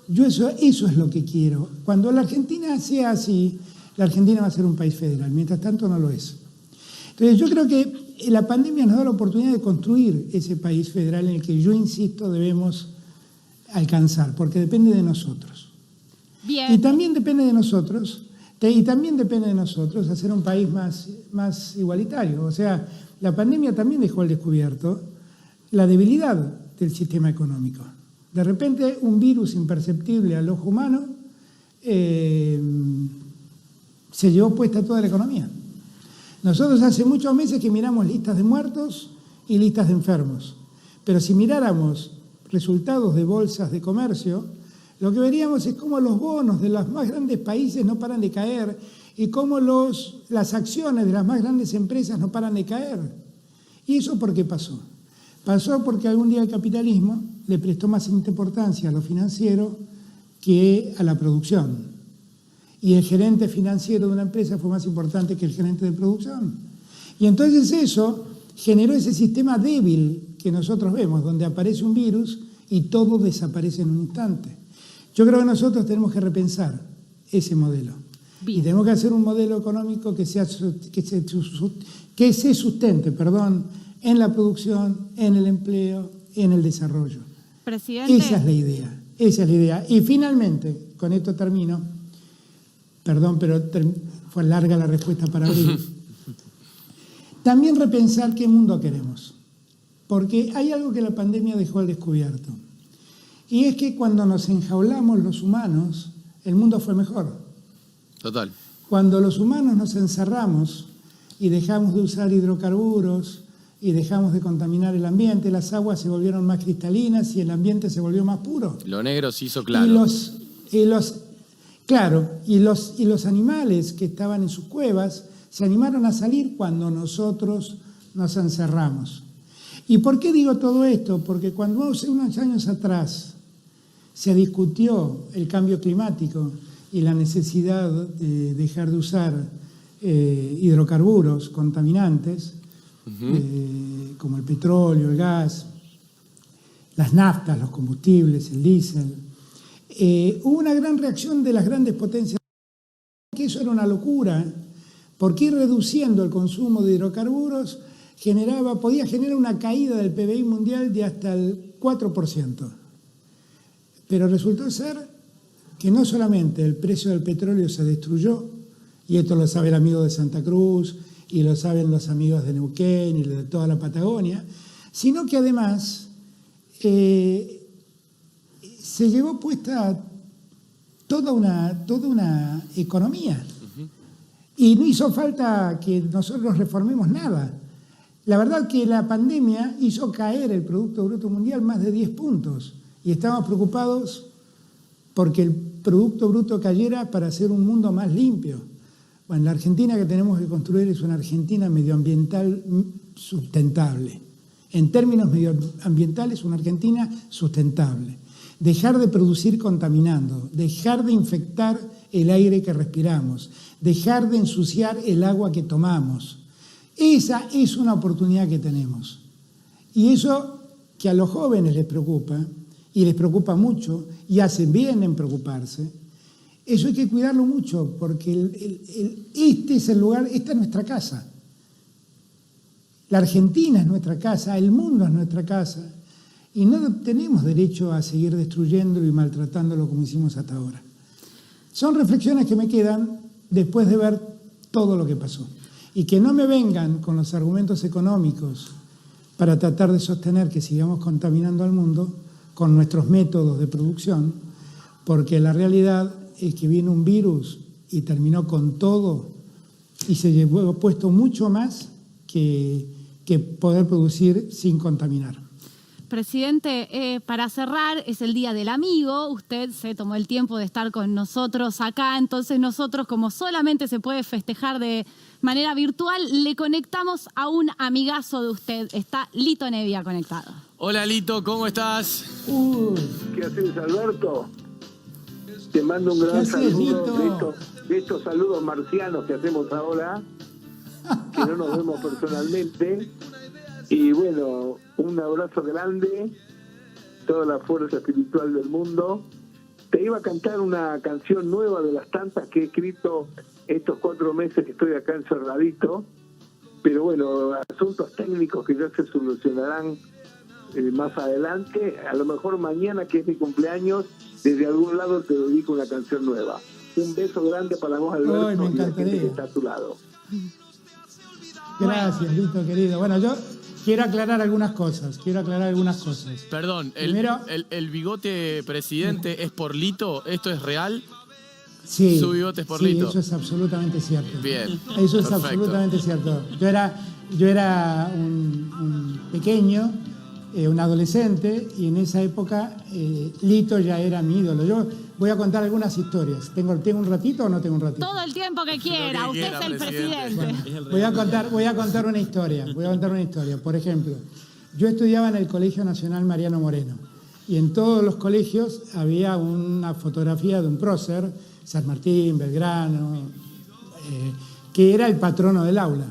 Yo eso es lo que quiero. Cuando la Argentina sea así, la Argentina va a ser un país federal, mientras tanto no lo es. Entonces yo creo que la pandemia nos da la oportunidad de construir ese país federal en el que yo insisto debemos alcanzar, porque depende de nosotros. Bien. Y también depende de nosotros hacer un país más igualitario. O sea, la pandemia también dejó al descubierto la debilidad del sistema económico. De repente un virus imperceptible al ojo humano se llevó puesta toda la economía. Nosotros hace muchos meses que miramos listas de muertos y listas de enfermos, Pero si miráramos resultados de bolsas de comercio, lo que veríamos es cómo los bonos de los más grandes países no paran de caer y cómo las acciones de las más grandes empresas no paran de caer. ¿Y eso por qué pasó? Pasó porque algún día el capitalismo le prestó más importancia a lo financiero que a la producción. Y el gerente financiero de una empresa fue más importante que el gerente de producción. Y entonces eso generó ese sistema débil que nosotros vemos, donde aparece un virus y todo desaparece en un instante. Yo creo que nosotros tenemos que repensar ese modelo. Bien. Y tenemos que hacer un modelo económico que se sustente, en la producción, en el empleo, en el desarrollo. Presidente. Esa es la idea. Y finalmente, con esto termino, perdón, pero fue larga la respuesta para abrir. También repensar qué mundo queremos. Porque hay algo que la pandemia dejó al descubierto. Y es que cuando nos enjaulamos los humanos, el mundo fue mejor. Total. Cuando los humanos nos encerramos y dejamos de usar hidrocarburos y dejamos de contaminar el ambiente, las aguas se volvieron más cristalinas y el ambiente se volvió más puro. Lo negro se hizo claro. Y los animales que estaban en sus cuevas se animaron a salir cuando nosotros nos encerramos. ¿Y por qué digo todo esto? Porque cuando hace unos años atrás se discutió el cambio climático y la necesidad de dejar de usar hidrocarburos contaminantes, como el petróleo, el gas, las naftas, los combustibles, el diésel, hubo una gran reacción de las grandes potencias, que eso era una locura, porque ir reduciendo el consumo de hidrocarburos podía generar una caída del PBI mundial de hasta el 4%. Pero resultó ser que no solamente el precio del petróleo se destruyó, y esto lo sabe el amigo de Santa Cruz, y lo saben los amigos de Neuquén y de toda la Patagonia, sino que además se llevó puesta toda una economía. Y no hizo falta que nosotros reformemos nada. La verdad que la pandemia hizo caer el Producto Bruto Mundial más de 10 puntos. Y estábamos preocupados porque el Producto Bruto cayera para hacer un mundo más limpio. Bueno, la Argentina que tenemos que construir es una Argentina medioambiental sustentable. En términos medioambientales, una Argentina sustentable. Dejar de producir contaminando, dejar de infectar el aire que respiramos, dejar de ensuciar el agua que tomamos. Esa es una oportunidad que tenemos. Y eso que a los jóvenes les preocupa, y les preocupa mucho, y hacen bien en preocuparse, eso hay que cuidarlo mucho, porque este es el lugar, esta es nuestra casa. La Argentina es nuestra casa, el mundo es nuestra casa, y no tenemos derecho a seguir destruyéndolo y maltratándolo como hicimos hasta ahora. Son reflexiones que me quedan después de ver todo lo que pasó. Y que no me vengan con los argumentos económicos para tratar de sostener que sigamos contaminando al mundo con nuestros métodos de producción, porque la realidad es que vino un virus y terminó con todo y se llevó puesto mucho más que poder producir sin contaminar. Presidente, para cerrar, es el Día del Amigo. Usted se tomó el tiempo de estar con nosotros acá, entonces nosotros, como solamente se puede festejar de manera virtual, le conectamos a un amigazo de usted. Está Lito Nevia conectado. Hola Lito, ¿cómo estás? ¿Qué haces, Alberto? Te mando un gran saludo de estos saludos marcianos que hacemos ahora, que no nos vemos personalmente. Y bueno, un abrazo grande, toda la fuerza espiritual del mundo. Te iba a cantar una canción nueva de las tantas que he escrito estos 4 meses que estoy acá encerradito, pero bueno, asuntos técnicos que ya se solucionarán más adelante. A lo mejor mañana, que es mi cumpleaños, desde algún lado te dedico una canción nueva. Un beso grande para vos, Alberto, y la gente que está a tu lado. Gracias, Lito, querido. Bueno, yo quiero aclarar algunas cosas. Perdón, primero, el bigote presidente es por Lito, ¿esto es real? Sí. Su bigote es por Lito. Sí, eso es absolutamente cierto. Bien. Eso es perfecto. absolutamente cierto. Yo era un pequeño un adolescente, y en esa época Lito ya era mi ídolo. Yo voy a contar algunas historias. ¿Tengo un ratito o no tengo un ratito? Todo el tiempo que quiera, usted es el presidente. Bueno, voy a contar una historia. Por ejemplo, yo estudiaba en el Colegio Nacional Mariano Moreno, y en todos los colegios había una fotografía de un prócer, San Martín, Belgrano, que era el patrono del aula.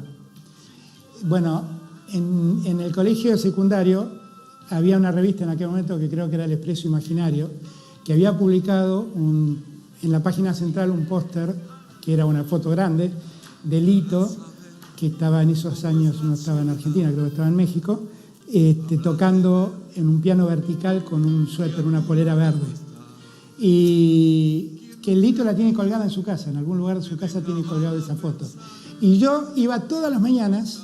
Bueno, en el colegio secundario había una revista en aquel momento que creo que era El Expreso Imaginario, que había publicado en la página central un póster, que era una foto grande, de Lito, que estaba en esos años, no estaba en Argentina, creo que estaba en México, tocando en un piano vertical con un suéter, una polera verde. Y que Lito la tiene colgada en su casa, en algún lugar de su casa tiene colgada esa foto. Y yo iba todas las mañanas,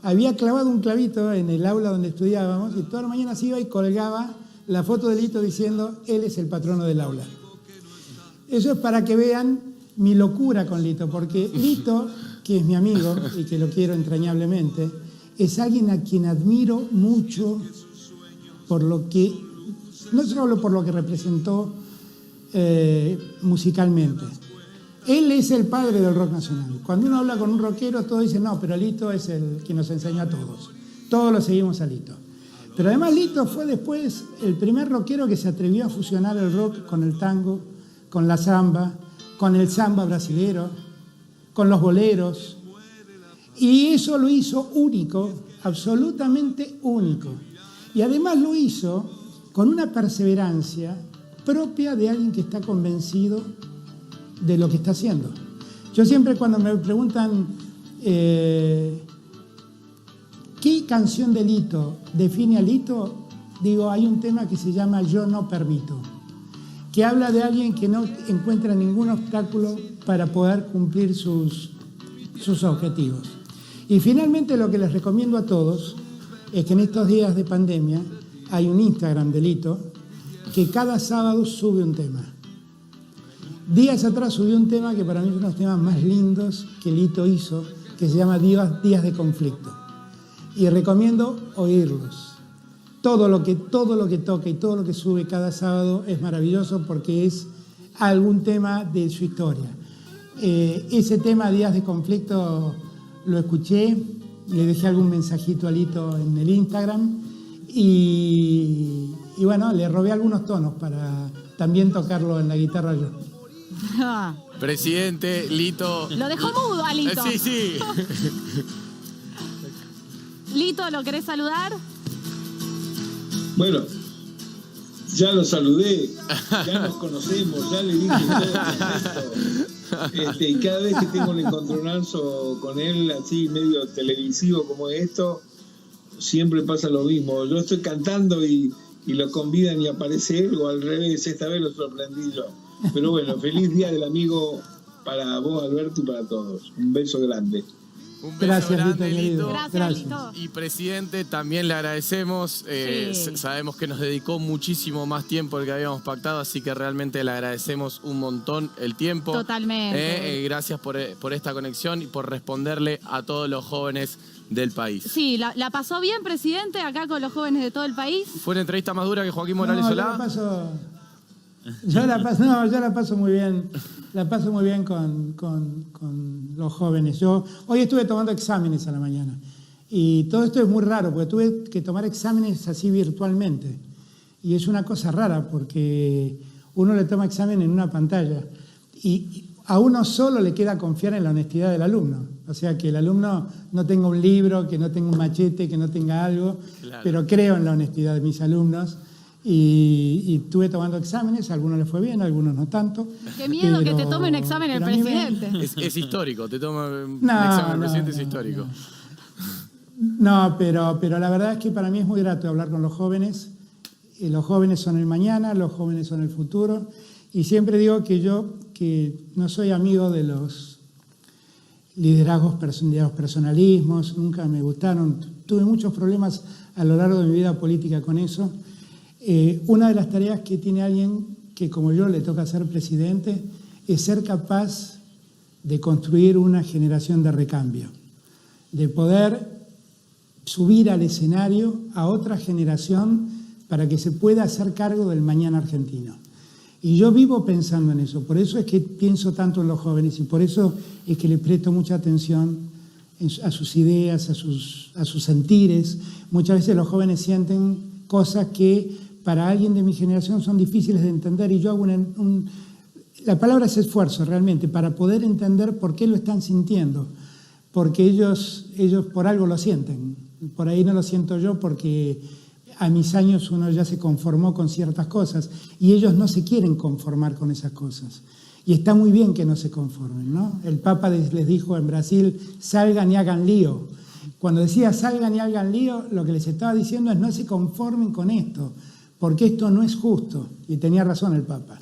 había clavado un clavito en el aula donde estudiábamos, y todas las mañanas iba y colgaba la foto de Lito diciendo, él es el patrono del aula. Eso es para que vean mi locura con Lito, porque Lito, que es mi amigo y que lo quiero entrañablemente, es alguien a quien admiro mucho por lo que, no solo por lo que representó musicalmente. Él es el padre del rock nacional. Cuando uno habla con un rockero, todos dicen, no, pero Lito es el que nos enseñó a todos. Todos lo seguimos a Lito. Pero además Lito fue después el primer rockero que se atrevió a fusionar el rock con el tango, con la samba, con el samba brasilero, con los boleros. Y eso lo hizo único, absolutamente único. Y además lo hizo con una perseverancia propia de alguien que está convencido de lo que está haciendo. Yo siempre, cuando me preguntan qué canción de Lito define a Lito, digo, hay un tema que se llama Yo no permito, que habla de alguien que no encuentra ningún obstáculo para poder cumplir sus objetivos. Y finalmente, lo que les recomiendo a todos es que en estos días de pandemia hay un Instagram de Lito que cada sábado sube un tema. Días atrás subió un tema que para mí es uno de los temas más lindos que Lito hizo, que se llama Días de Conflicto. Y recomiendo oírlos. Todo lo que toca y todo lo que sube cada sábado es maravilloso, porque es algún tema de su historia. Ese tema, Días de Conflicto, lo escuché, le dejé algún mensajito a Lito en el Instagram y bueno, le robé algunos tonos para también tocarlo en la guitarra yo. Presidente, Lito. Lo dejó mudo a Lito. Sí. Lito, ¿lo querés saludar? Bueno, ya lo saludé, ya nos conocemos, ya le dije todo esto. Y cada vez que tengo un encontronazo con él, así medio televisivo como esto, siempre pasa lo mismo. Yo estoy cantando y lo convidan y aparece él, o al revés, esta vez lo sorprendí yo. Pero bueno, feliz Día del Amigo para vos, Alberto, y para todos. Un beso grande. Un beso Gracias, grande, Lito. Gracias, Lito. Y presidente, también le agradecemos. Sí. Sabemos que nos dedicó muchísimo más tiempo del que habíamos pactado, así que realmente le agradecemos un montón el tiempo. Totalmente. Gracias por esta conexión y por responderle a todos los jóvenes del país. Sí, ¿la pasó bien, presidente, acá con los jóvenes de todo el país? ¿Fue una entrevista más dura que Joaquín Morales Solá? Yo la paso muy bien. La paso muy bien con los jóvenes. Yo hoy estuve tomando exámenes a la mañana. Y todo esto es muy raro, porque tuve que tomar exámenes así virtualmente. Y es una cosa rara, porque uno le toma examen en una pantalla. Y a uno solo le queda confiar en la honestidad del alumno. O sea, que el alumno no tenga un libro, que no tenga un machete, que no tenga algo. Claro. Pero creo en la honestidad de mis alumnos. Y estuve tomando exámenes, a algunos les fue bien, a algunos no tanto. Qué miedo que te tome un examen el presidente. Es histórico, te toma un examen el presidente, es histórico. No, pero la verdad es que para mí es muy grato hablar con los jóvenes. Los jóvenes son el mañana, los jóvenes son el futuro. Y siempre digo que no soy amigo de los liderazgos, de los personalismos, nunca me gustaron. Tuve muchos problemas a lo largo de mi vida política con eso. Una de las tareas que tiene alguien que, como yo, le toca ser presidente, es ser capaz de construir una generación de recambio, de poder subir al escenario a otra generación para que se pueda hacer cargo del mañana argentino. Y yo vivo pensando en eso, por eso es que pienso tanto en los jóvenes y por eso es que le presto mucha atención a sus ideas, a sus sentires. Muchas veces los jóvenes sienten cosas que para alguien de mi generación son difíciles de entender y yo hago la palabra es esfuerzo realmente, para poder entender por qué lo están sintiendo, porque ellos por algo lo sienten. Por ahí no lo siento yo porque a mis años uno ya se conformó con ciertas cosas y ellos no se quieren conformar con esas cosas. Y está muy bien que no se conformen, ¿no? El Papa les dijo en Brasil, salgan y hagan lío. Cuando decía salgan y hagan lío, lo que les estaba diciendo es no se conformen con esto, porque esto no es justo. Y tenía razón el Papa.